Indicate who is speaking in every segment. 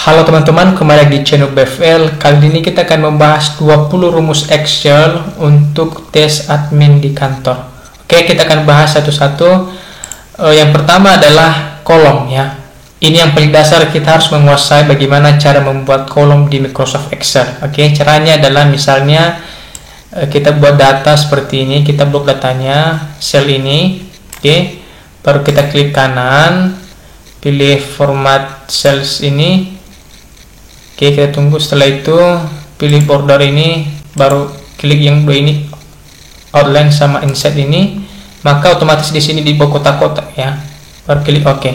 Speaker 1: Halo teman-teman, kembali lagi di channel BFL. Kali ini kita akan membahas 20 rumus Excel untuk tes admin di kantor. Oke, kita akan bahas satu-satu. Yang pertama adalah kolom ya. Ini yang paling dasar, kita harus menguasai bagaimana cara membuat kolom di Microsoft Excel. Oke, caranya adalah misalnya kita buat data seperti ini, kita blok datanya, sel ini. Oke, baru kita klik kanan, pilih format cells ini. Oke, kita tunggu. Setelah itu pilih border ini, baru klik yang dua ini, outline sama insert ini, maka otomatis di sini dibuat kotak-kotak ya. Baru klik OK.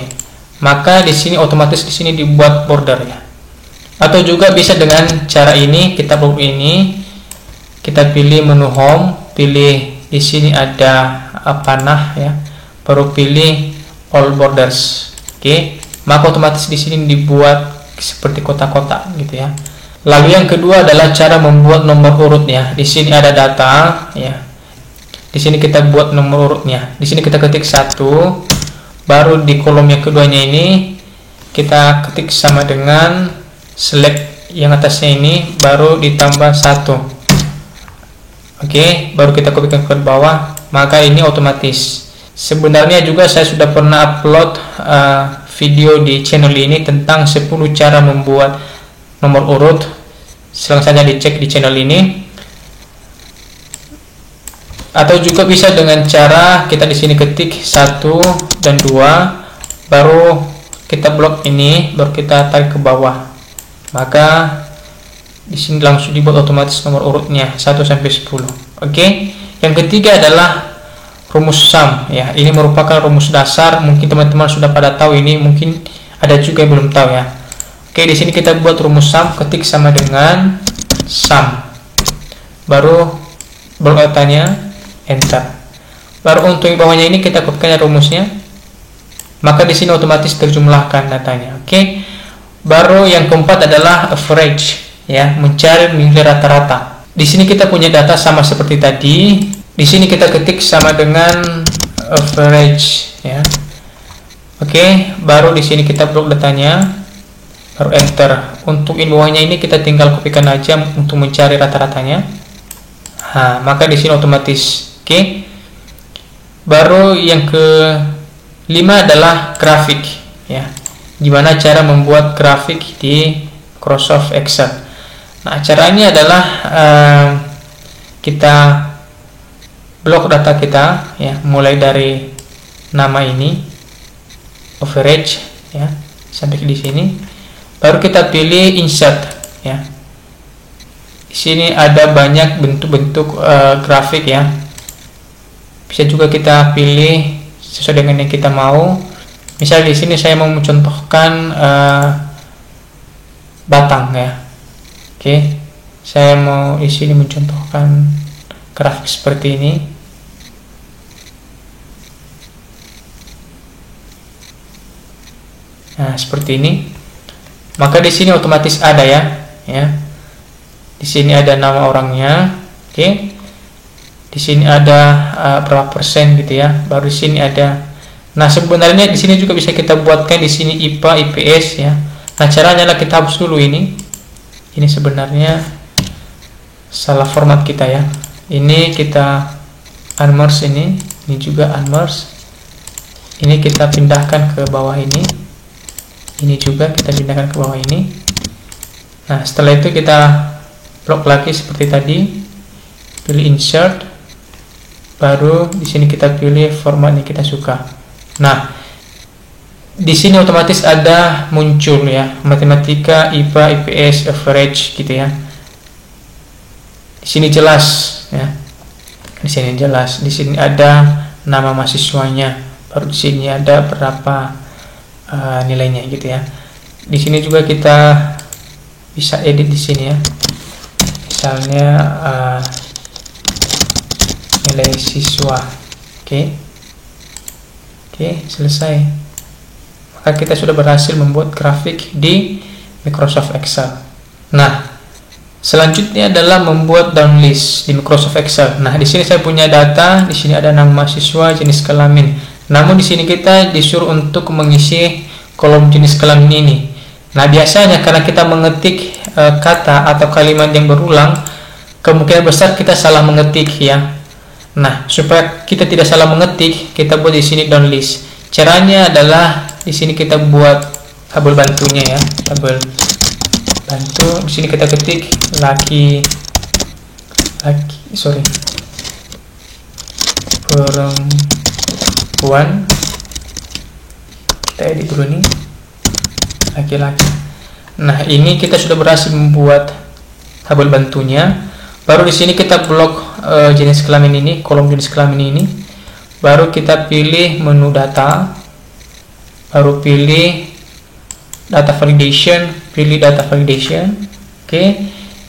Speaker 1: Maka di sini otomatis di sini dibuat border ya. Atau juga bisa dengan cara ini, kita blok ini, kita pilih menu home, pilih di sini ada panah ya, baru pilih all borders. Oke, maka otomatis di sini dibuat seperti kotak-kotak gitu ya. Lalu yang kedua adalah cara membuat nomor urutnya. Di sini ada data ya. Di sini kita buat nomor urutnya. Di sini kita ketik 1, baru di kolom yang keduanya ini kita ketik sama dengan select yang atasnya ini, baru ditambah 1. Oke, baru kita kopikan ke bawah, maka ini otomatis. Sebenarnya juga saya sudah pernah upload video di channel ini tentang 10 cara membuat nomor urut. Silahkan saja dicek di channel ini. Atau juga bisa dengan cara kita di sini ketik 1 dan 2, baru kita blok ini, baru kita tarik ke bawah. Maka di sini langsung dibuat otomatis nomor urutnya 1 sampai 10. Oke. Yang ketiga adalah rumus sum ya. Ini merupakan rumus dasar, mungkin teman-teman sudah pada tahu ini, mungkin ada juga yang belum tahu ya. Oke, di sini kita buat rumus sum, ketik sama dengan sum, baru blok datanya, enter. Baru untuk yang bawahnya ini kita kopikan rumusnya, maka di sini otomatis terjumlahkan datanya. Oke. Baru yang keempat adalah average ya, mencari nilai rata-rata. Di sini kita punya data sama seperti tadi. Di sini kita ketik sama dengan average ya. Oke, baru di sini kita blok datanya, baru enter. Untuk in bawahnya ini kita tinggal kopikan aja untuk mencari rata-ratanya. Nah, maka di sini otomatis. Oke. Baru yang kelima adalah grafik ya. Gimana cara membuat grafik di Microsoft Excel. Nah, caranya adalah kita blok data kita ya, mulai dari nama ini average ya sampai di sini, baru kita pilih insert ya. Di sini ada banyak bentuk-bentuk grafik ya, bisa juga kita pilih sesuai dengan yang kita mau. Misal di sini saya mau mencontohkan batang ya. Oke, saya mau di sini mencontohkan grafik seperti ini. Nah, seperti ini. Maka di sini otomatis ada ya. Di sini ada nama orangnya. Oke. Di sini ada berapa persen gitu ya. Baru di sini ada. Nah, sebenarnya di sini juga bisa kita buatkan di sini IPA, IPS ya. Nah, caranya adalah kita hapus dulu ini. Ini sebenarnya salah format kita ya. Ini kita unmerge ini juga unmerge. Ini kita pindahkan ke bawah ini. Ini juga kita pindahkan ke bawah ini. Nah, setelah itu kita blok lagi seperti tadi. Pilih insert. Baru di sini kita pilih format yang kita suka. Nah, di sini otomatis ada muncul ya, matematika, IPA, IPS, average gitu ya. Di sini jelas ya. Di sini jelas. Di sini ada nama mahasiswanya. Baru di sini ada berapa nilainya gitu ya. Di sini juga kita bisa edit di sini ya. Misalnya nilai siswa. Oke, selesai. Maka kita sudah berhasil membuat grafik di Microsoft Excel. Nah, selanjutnya adalah membuat down list di Microsoft Excel. Nah, di sini saya punya data, di sini ada nama mahasiswa, jenis kelamin. Namun di sini kita disuruh untuk mengisi kolom jenis kelamin ini. Nah, biasanya karena kita mengetik kata atau kalimat yang berulang, kemungkinan besar kita salah mengetik ya. Nah, supaya kita tidak salah mengetik, kita buat di sini down list. Caranya adalah di sini kita buat tabel bantunya ya, tabel bantu. Di sini kita ketik perempuan. Kita edit dulu nih, laki-laki. Nah, ini kita sudah berhasil membuat tabel bantunya. Baru di sini kita blok jenis kelamin ini, kolom jenis kelamin ini. Baru kita pilih menu data, baru pilih data validation, pilih data validation. Oke,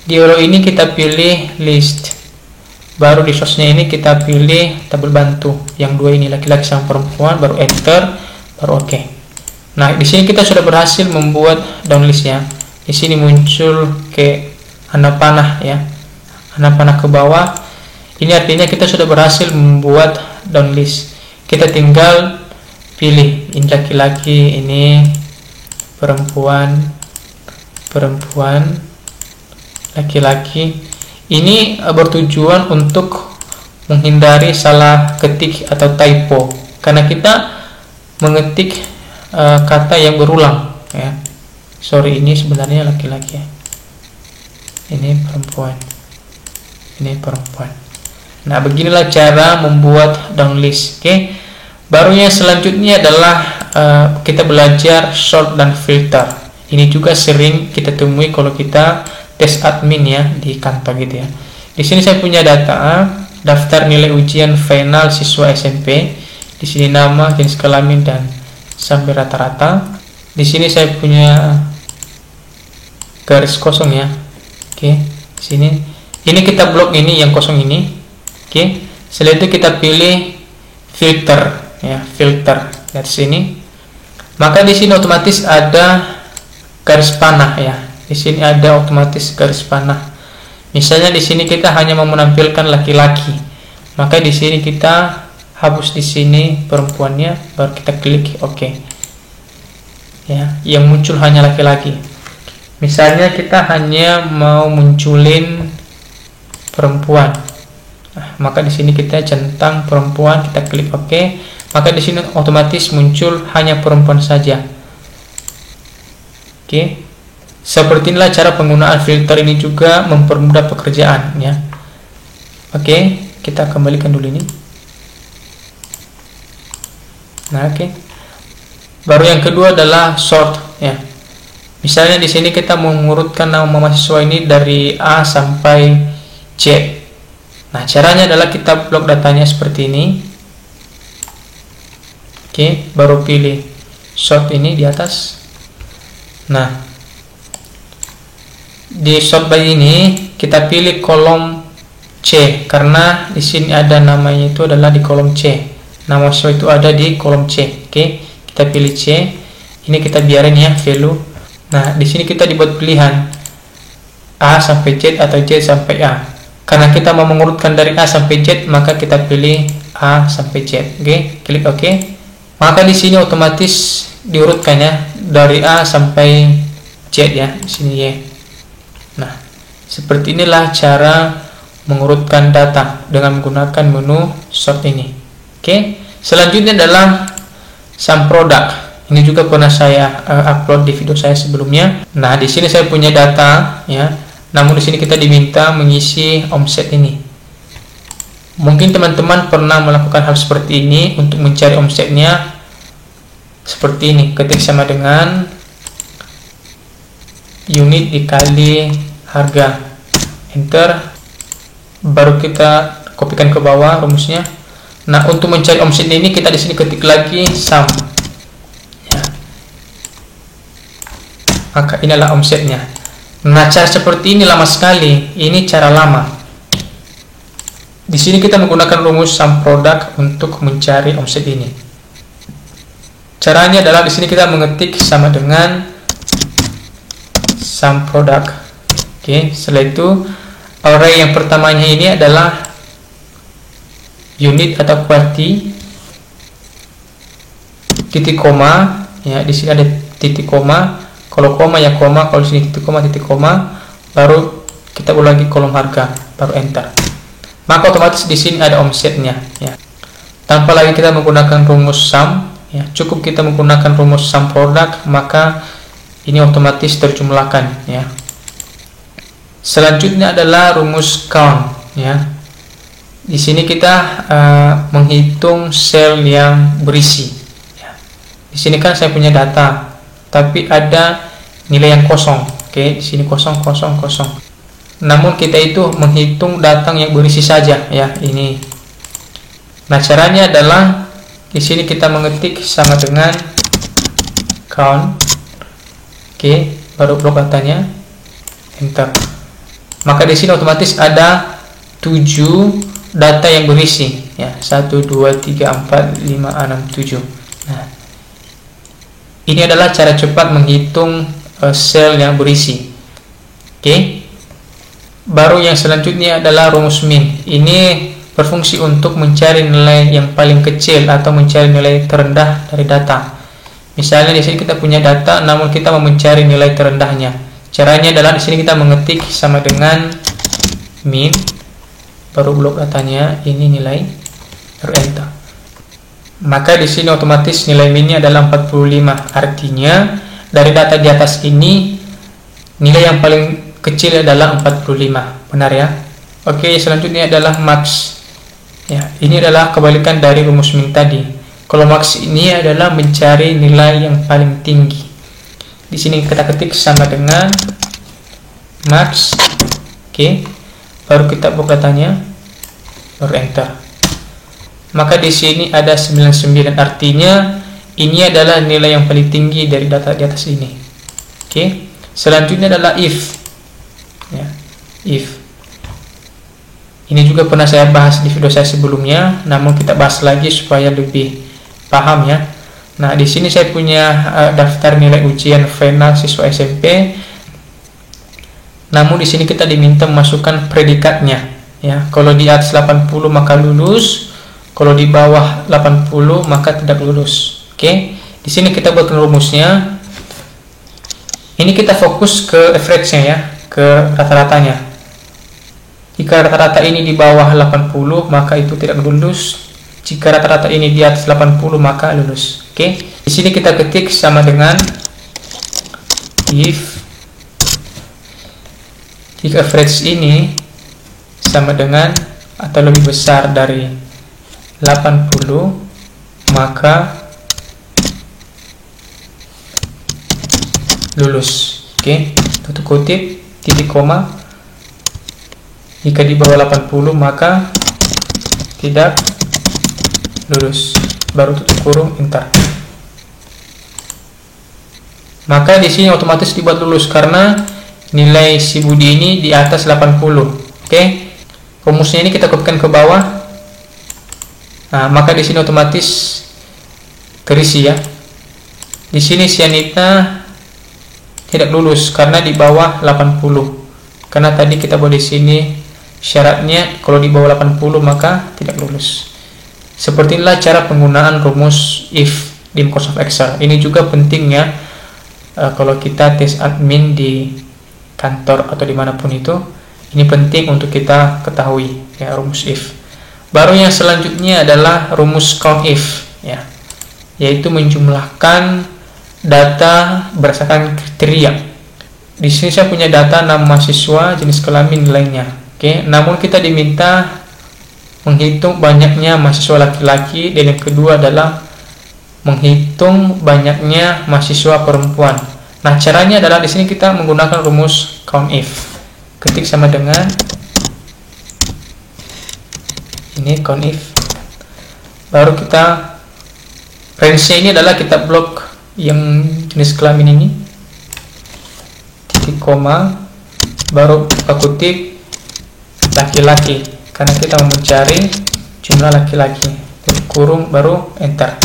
Speaker 1: di row ini kita pilih list. Baru di source-nya ini kita pilih tabel bantu yang dua ini, laki-laki sama perempuan. Baru enter, baru oke. Nah, di sini kita sudah berhasil membuat down list ya. Di sini muncul ke tanda panah ya, tanda panah ke bawah. Ini artinya kita sudah berhasil membuat down list. Kita tinggal pilih ini laki-laki, ini perempuan, laki-laki. Ini bertujuan untuk menghindari salah ketik atau typo, karena kita mengetik kata yang berulang ya. Sorry, ini sebenarnya laki-laki ya, ini perempuan. Nah, beginilah cara membuat down list. Oke. Baru yang selanjutnya adalah kita belajar sort dan filter. Ini juga sering kita temui kalau kita tes admin ya di kantor gitu ya. Di sini saya punya data daftar nilai ujian final siswa SMP. Di sini nama, jenis kelamin, dan sampai rata-rata. Di sini saya punya garis kosong ya. Oke, di sini ini kita blok ini yang kosong ini. Oke, setelah itu kita pilih filter ya, filter dari sini. Maka di sini otomatis ada garis panah ya. Di sini ada otomatis garis panah. Misalnya di sini kita hanya mau menampilkan laki-laki, maka di sini kita hapus di sini perempuannya, baru kita klik OK ya, yang muncul hanya laki-laki. Misalnya kita hanya mau munculin perempuan, maka di sini kita centang perempuan, kita klik OK, maka di sini otomatis muncul hanya perempuan saja. Oke, seperti inilah cara penggunaan filter ini juga mempermudah pekerjaan ya. Oke, kita kembalikan dulu ini. Nah, oke. Baru yang kedua adalah sort ya. Misalnya di sini kita mengurutkan nama mahasiswa ini dari A sampai Z. Nah, caranya adalah kita blok datanya seperti ini. Oke, baru pilih sort ini di atas. Nah, di sort by ini kita pilih kolom C, karena di sini ada namanya itu adalah di kolom C. Nama mahasiswa itu ada di kolom C. Oke, kita pilih C. Ini kita biarin ya value. Nah, di sini kita dibuat pilihan A sampai Z atau Z sampai A. Karena kita mau mengurutkan dari A sampai Z, maka kita pilih A sampai Z. Oke, klik OK. Maka di sini otomatis diurutkan ya dari A sampai Z ya. Di sini Y. Nah, seperti inilah cara mengurutkan data dengan menggunakan menu sort ini. Oke, selanjutnya adalah sum product. Ini juga pernah saya upload di video saya sebelumnya. Nah, di sini saya punya data ya. Namun di sini kita diminta mengisi omset ini. Mungkin teman-teman pernah melakukan hal seperti ini untuk mencari omsetnya. Seperti ini, ketik sama dengan unit dikali harga, enter. Baru kita kopikan ke bawah rumusnya. Nah, untuk mencari omset ini kita di sini ketik lagi sum. Ya. Maka inilah omsetnya. Nah, cara seperti ini lama sekali. Ini cara lama. Di sini kita menggunakan rumus sum product untuk mencari omset ini. Caranya adalah di sini kita mengetik sama dengan sum product. Oke, setelah itu array yang pertamanya ini adalah unit atau quantity, titik koma ya, di sini ada titik koma, Kalau koma ya koma, kalau di sini titik koma, baru kita ulang lagi kolom harga, baru enter. Maka otomatis di sini ada omsetnya ya. Tanpa lagi kita menggunakan rumus sum ya, cukup kita menggunakan rumus sum produk, maka ini otomatis terjumlahkan ya. Selanjutnya adalah rumus count ya. Di sini kita menghitung sel yang berisi ya. Di sini kan saya punya data, tapi ada nilai yang kosong. Oke, di sini kosong. Namun kita itu menghitung datang yang berisi saja ya, ini. Nah, caranya adalah di sini kita mengetik sama dengan count. Oke, baru blok datanya, enter. Maka di sini otomatis ada 7 data yang berisi ya, 1 2 3 4 5 6 7. Nah, ini adalah cara cepat menghitung sel yang berisi. Oke. Baru yang selanjutnya adalah rumus min. Ini berfungsi untuk mencari nilai yang paling kecil atau mencari nilai terendah dari data. Misalnya di sini kita punya data, namun kita mau mencari nilai terendahnya. Caranya adalah di sini kita mengetik sama dengan min, baru blok datanya, ini nilai, baru enter. Maka di sini otomatis nilai minnya adalah 45. Artinya dari data di atas ini nilai yang paling kecil adalah 45. Benar ya? Oke, selanjutnya adalah max. Ya, ini adalah kebalikan dari rumus min tadi. Kalau max ini adalah mencari nilai yang paling tinggi. Di sini kita ketik sama dengan max. Oke. Baru kita buka datanya, baru enter. Maka di sini ada 99, artinya ini adalah nilai yang paling tinggi dari data di atas ini. Oke. Selanjutnya adalah if. Ya, if. Ini juga pernah saya bahas di video saya sebelumnya, namun kita bahas lagi supaya lebih paham ya. Nah, di sini saya punya daftar nilai ujian final siswa SMP. Namun di sini kita diminta memasukkan predikatnya ya. Kalau di atas 80 maka lulus, kalau di bawah 80 maka tidak lulus. Oke. Di sini kita buatkan rumusnya. Ini kita fokus ke average-nya ya, ke rata-ratanya. Jika rata-rata ini di bawah 80 maka itu tidak lulus. Jika rata-rata ini di atas 80 maka lulus. Oke. Di sini kita ketik sama dengan if jika average ini sama dengan atau lebih besar dari 80 maka lulus. Oke, tutup kutip, titik koma. Jika di bawah 80 maka tidak lulus, baru tutup kurung, enter. Maka di sini otomatis dibuat lulus karena nilai si Budi ini di atas 80. Oke. Rumusnya ini kita kopikan ke bawah. Nah, maka di sini otomatis terisi ya. Di sini si Anita tidak lulus karena di bawah 80. Karena tadi kita buat di sini syaratnya kalau di bawah 80 maka tidak lulus. Seperti inilah cara penggunaan rumus if di Microsoft Excel. Ini juga penting ya, kalau kita tes admin di kantor atau dimanapun itu, ini penting untuk kita ketahui ya, rumus if. Baru yang selanjutnya adalah rumus count if ya, yaitu menjumlahkan data berdasarkan kriteria. Di sini saya punya data nama mahasiswa, jenis kelamin, nilainya. Oke, namun kita diminta menghitung banyaknya mahasiswa laki-laki, dan yang kedua adalah menghitung banyaknya mahasiswa perempuan. Nah, caranya adalah di sini kita menggunakan rumus count if. Ketik sama dengan ini count if. Baru kita range-nya ini adalah kita blok yang jenis kelamin ini, titik koma, baru buka kutip laki-laki karena kita mau mencari jumlah laki-laki, kurung, baru enter.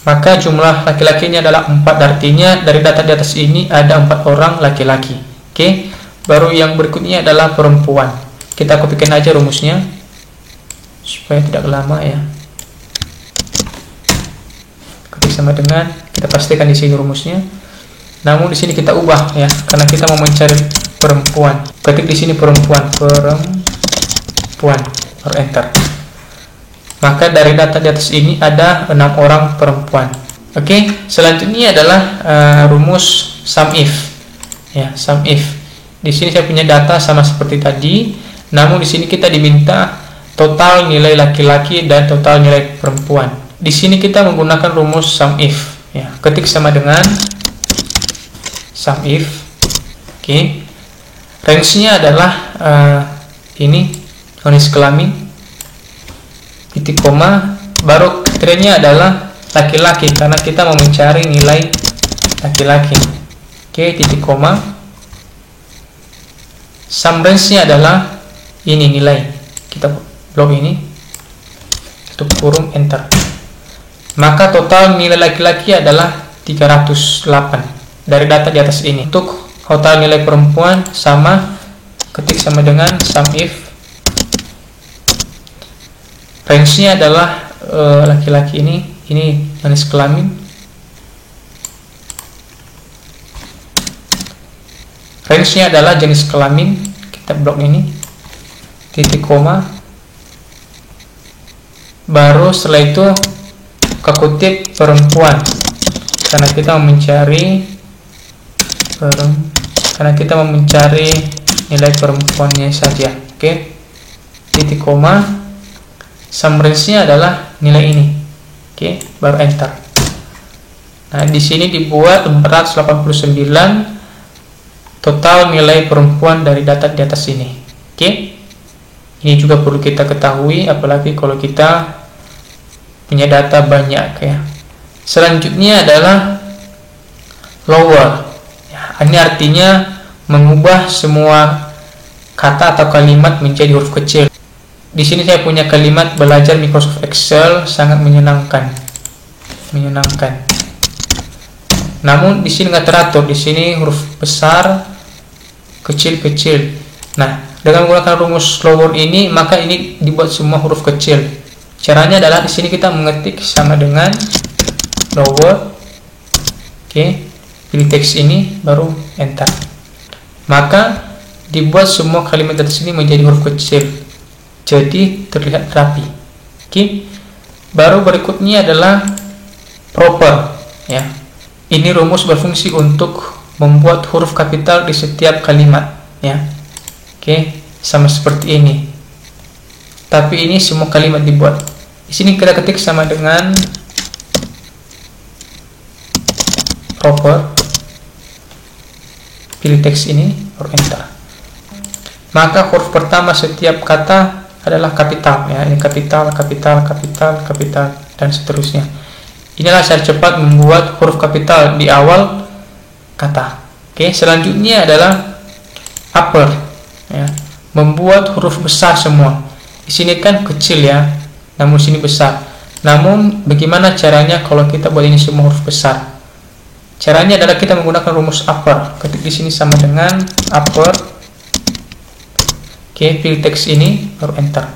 Speaker 1: Maka jumlah laki-lakinya adalah 4, artinya dari data di atas ini ada 4 orang laki-laki. Oke, baru yang berikutnya adalah perempuan. Kita kopikan aja rumusnya supaya tidak lama ya. Ketik sama dengan, kita pastikan di sini rumusnya. Namun di sini kita ubah ya, karena kita mau mencari perempuan. Ketik di sini perempuan, baru enter. Maka dari data di atas ini ada 6 orang perempuan. Oke, selanjutnya adalah rumus sum if. Ya, sum if. Di sini saya punya data sama seperti tadi, namun di sini kita diminta total nilai laki-laki dan total nilai perempuan. Di sini kita menggunakan rumus sum if. Ya, ketik sama dengan sum if. Oke, range-nya adalah ini jenis kelamin, titik koma, baru kriterianya adalah laki-laki karena kita mau mencari nilai laki-laki. Oke, titik koma. Sum range-nya adalah ini nilai. Kita blok ini, tutup kurung, enter. Maka total nilai laki-laki adalah 308 dari data di atas ini. Untuk total nilai perempuan sama, ketik sama dengan sum if. Range-nya adalah laki-laki ini jenis kelamin. Range-nya adalah jenis kelamin. Kita blok ini, titik koma. Baru setelah itu kekutip perempuan, karena kita mau mencari nilai perempuannya saja. Oke, titik koma. Sum range-nya adalah nilai ini. Oke, baru enter. Nah, di sini dibuat 489 total nilai perempuan dari data di atas ini. Oke, ini juga perlu kita ketahui, apalagi kalau kita punya data banyak ya. Selanjutnya adalah lower. Ya, ini artinya mengubah semua kata atau kalimat menjadi huruf kecil. Di sini saya punya kalimat belajar Microsoft Excel sangat menyenangkan. Namun di sini nggak teratur. Di sini huruf besar, kecil. Nah, dengan menggunakan rumus lower ini, maka ini dibuat semua huruf kecil. Caranya adalah di sini kita mengetik sama dengan lower. Oke, pilih teks ini, baru enter. Maka dibuat semua kalimat di sini menjadi huruf kecil, jadi terlihat rapi. Oke, baru berikutnya adalah proper. Ya, ini rumus berfungsi untuk membuat huruf kapital di setiap kalimat. Ya, oke, sama seperti ini. Tapi ini semua kalimat dibuat. Di sini kita ketik sama dengan proper, pilih teks ini, baru enter. Maka huruf pertama setiap kata adalah kapital, ya, ini kapital, dan seterusnya. Inilah cara cepat membuat huruf kapital di awal kata. Oke, selanjutnya adalah upper, ya, membuat huruf besar semua. Di sini kan kecil ya, namun sini besar. Namun bagaimana caranya kalau kita buat ini semua huruf besar? Caranya adalah kita menggunakan rumus upper. Ketik di sini sama dengan upper. Oke, pilih teks ini, baru enter.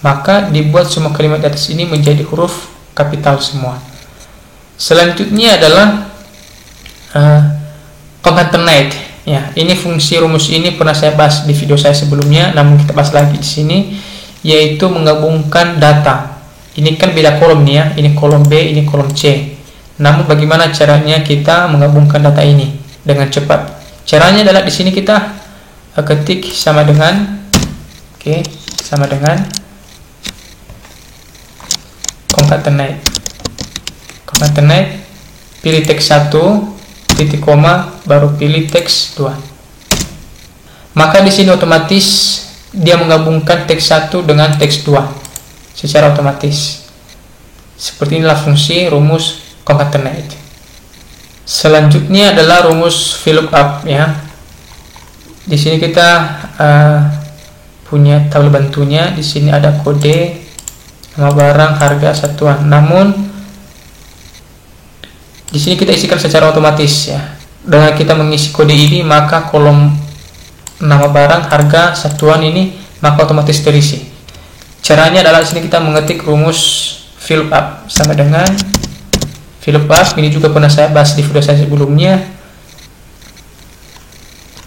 Speaker 1: Maka dibuat semua kalimat di atas ini menjadi huruf kapital semua. Selanjutnya adalah concatenate. Ya, ini fungsi rumus ini pernah saya bahas di video saya sebelumnya, namun kita bahas lagi di sini, yaitu menggabungkan data. Ini kan beda kolom nih ya, ini kolom B, ini kolom C. Namun bagaimana caranya kita menggabungkan data ini dengan cepat? Caranya adalah di sini kita ketik sama dengan, oke, sama dengan concatenate, pilih teks 1, titik koma, baru pilih teks 2. Maka di sini otomatis dia menggabungkan teks 1 dengan teks 2 secara otomatis. Seperti inilah fungsi rumus concatenate. Selanjutnya adalah rumus VLOOKUP, ya. Di sini kita punya tabel bantunya. Di sini ada kode, nama barang, harga, satuan. Namun di sini kita isikan secara otomatis ya. Dengan kita mengisi kode ini, maka kolom nama barang, harga, satuan ini maka otomatis terisi. Caranya adalah di sini kita mengetik rumus VLOOKUP sama dengan VLOOKUP. Ini juga pernah saya bahas di video saya sebelumnya.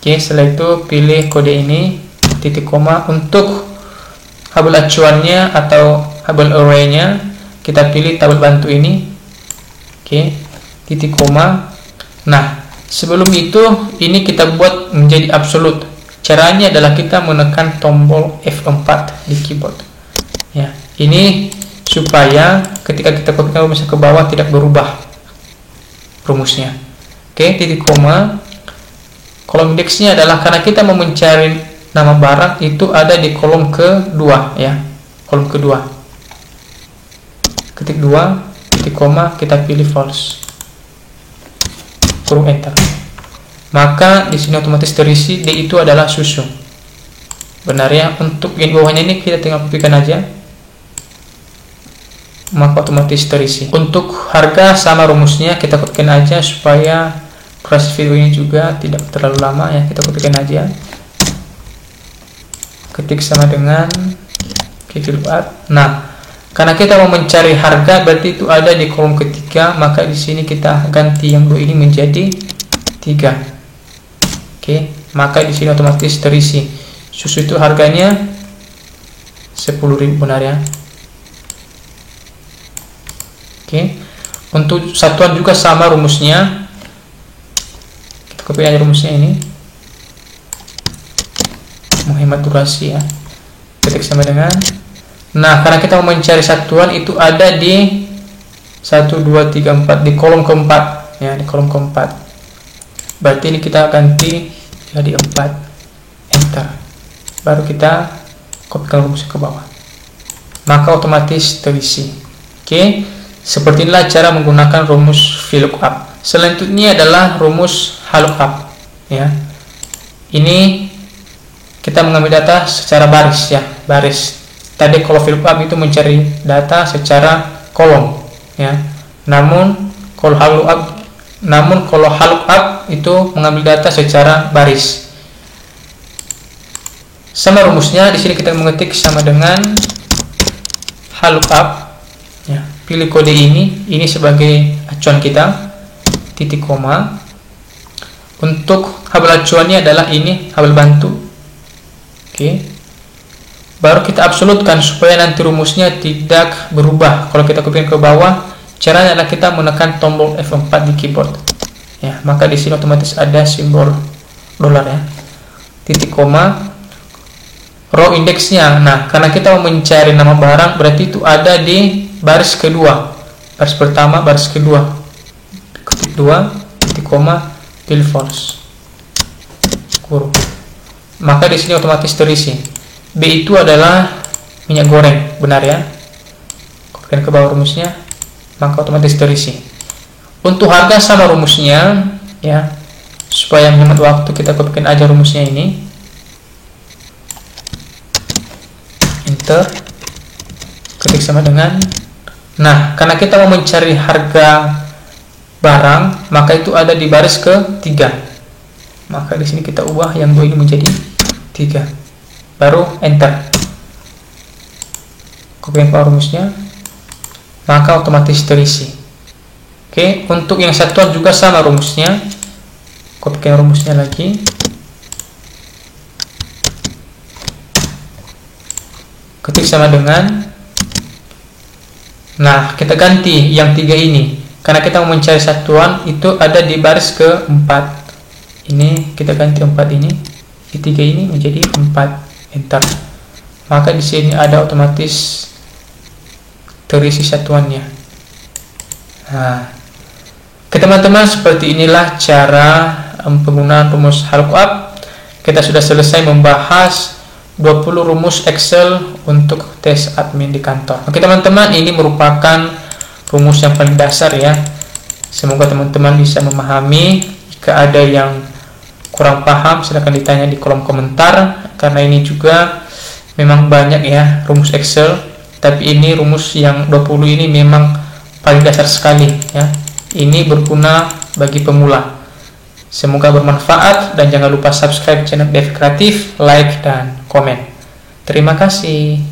Speaker 1: Oke, setelah itu pilih kode ini, titik koma. Untuk tabel acuannya atau tabel array-nya, kita pilih tabel bantu ini. Oke, titik koma. Nah, sebelum itu ini kita buat menjadi absolut. Caranya adalah kita menekan tombol F4 di keyboard. Ya, ini supaya ketika kita kopikan rumusnya ke bawah tidak berubah rumusnya. Oke, titik koma. Kolom indeksnya adalah karena kita mau mencari nama barang itu ada di kolom kedua ya, kolom kedua. Ketik 2, titik koma, kita pilih false. Kurung enter. Maka di sini otomatis terisi D itu adalah susu. Benar ya. Untuk yang bawahnya ini kita tinggal kopikan aja. Maka otomatis terisi. Untuk harga sama rumusnya kita kopikan aja supaya proses video ini juga tidak terlalu lama ya, kita kopikan aja. Ketik sama dengan klik up. Nah, karena kita mau mencari harga berarti itu ada di kolom ketiga, maka di sini kita ganti yang 2 ini menjadi 3. Oke, maka di sini otomatis terisi. Susu itu harganya 10.000 benar ya. Oke. Untuk satuan juga sama rumusnya. Copy aja rumusnya ini, menghemat durasi ya. Ketik sama dengan. Nah, karena kita mau mencari satuan itu ada di 1, 2, 3, 4 di kolom keempat ya, di kolom keempat. Berarti ini kita ganti jadi 4, enter. Baru kita kopikan rumusnya ke bawah. Maka otomatis terisi. Oke, seperti inilah cara menggunakan rumus VLOOKUP. Selanjutnya adalah rumus lookup ya. Ini kita mengambil data secara baris ya, baris. Tadi kalau VLOOKUP itu mencari data secara kolom ya. Namun kalau lookup itu mengambil data secara baris. Sama rumusnya di sini kita mengetik sama dengan lookup ya. Pilih kode ini sebagai acuan kita, titik koma. Untuk tabel acuannya adalah ini tabel bantu. Oke. Baru kita absolutkan supaya nanti rumusnya tidak berubah. Kalau kita kopikan ke bawah, caranya adalah kita menekan tombol F4 di keyboard. Ya, maka di sini otomatis ada simbol dolar ya. Titik koma. Row indeksnya. Nah, karena kita mau mencari nama barang, berarti itu ada di baris kedua. Baris pertama, baris kedua. Ketik 2, titik koma, pilih false. Kurung. Maka di sini otomatis terisi. B itu adalah minyak goreng, benar ya. Kopikan ke bawah rumusnya, maka otomatis terisi. Untuk harga sama rumusnya ya. Supaya menghemat waktu kita kopikan aja rumusnya ini. Enter. Ketik sama dengan. Nah, karena kita mau mencari harga barang, maka itu ada di baris ke-3. Maka di sini kita ubah yang 2 ini menjadi 3. Baru enter. Kopikan ke rumusnya, maka otomatis terisi. Oke, untuk yang satuan juga sama rumusnya. Kopikan rumusnya lagi. Ketik sama dengan. Nah, kita ganti yang 3 ini. Karena kita mau mencari satuan itu ada di baris ke-4. Ini kita ganti 4 ini. Di 3 ini menjadi 4. Enter. Maka di sini ada otomatis terisi satuannya. Nah, oke teman-teman, seperti inilah cara penggunaan rumus lookup. Kita sudah selesai membahas 20 rumus Excel untuk tes admin di kantor. Oke teman-teman, ini merupakan rumus yang paling dasar ya. Semoga teman-teman bisa memahami. Jika ada yang kurang paham, silahkan ditanya di kolom komentar, karena ini juga memang banyak ya rumus Excel, tapi ini rumus yang 20 ini memang paling dasar sekali ya. Ini berguna bagi pemula. Semoga bermanfaat, dan jangan lupa subscribe channel Dev Kreatif, like dan komen. Terima kasih.